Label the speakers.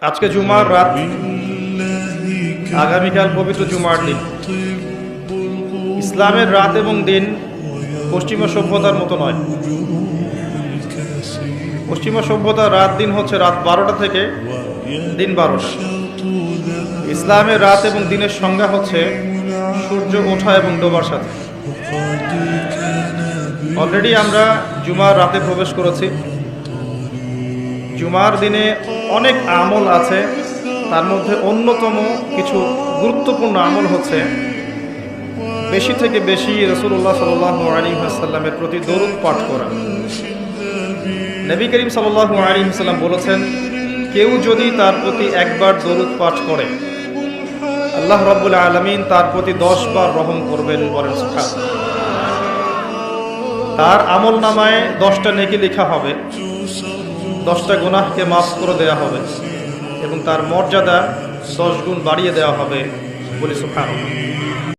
Speaker 1: আজকে জুমার রাত, আগামীকাল পবিত্র জুমার দিন। ইসলামের রাত এবং দিন পশ্চিমা সভ্যতার মতো নয়। পশ্চিমা সভ্যতার রাত দিন হচ্ছে রাত 12টা থেকে দিন 12টা। ইসলামের রাত এবং দিনের সংজ্ঞা হচ্ছে সূর্য ওঠা এবং ডোবার সাথে। অলরেডি আমরা জুমার রাতে প্রবেশ করেছি। জুমার দিনে অনেক আমল আছে, তার মধ্যে অন্যতম কিছু গুরুত্বপূর্ণ আমল হচ্ছে বেশি থেকে বেশি রাসূলুল্লাহ সাল্লাল্লাহু আলাইহি ওয়াসাল্লামের প্রতি দরুদ পাঠ করা। নবী করিম সাল্লাল্লাহু আলাইহি ওয়াসাল্লাম বলেছেন, কেউ যদি তার প্রতি একবার দরুদ পাঠ করে আল্লাহ রাব্বুল আলামিন তার প্রতি 10 বার রহম করবেন। বলেন সুবহানাল্লাহ। তার আমল নামায় 10টা নেকি লেখা হবে, 10টা গুনাহকে মাফ করে দেওয়া হবে এবং তার মর্যাদা 10 গুণ বাড়িয়ে দেওয়া হবে। বলি সুবহানাল্লাহ।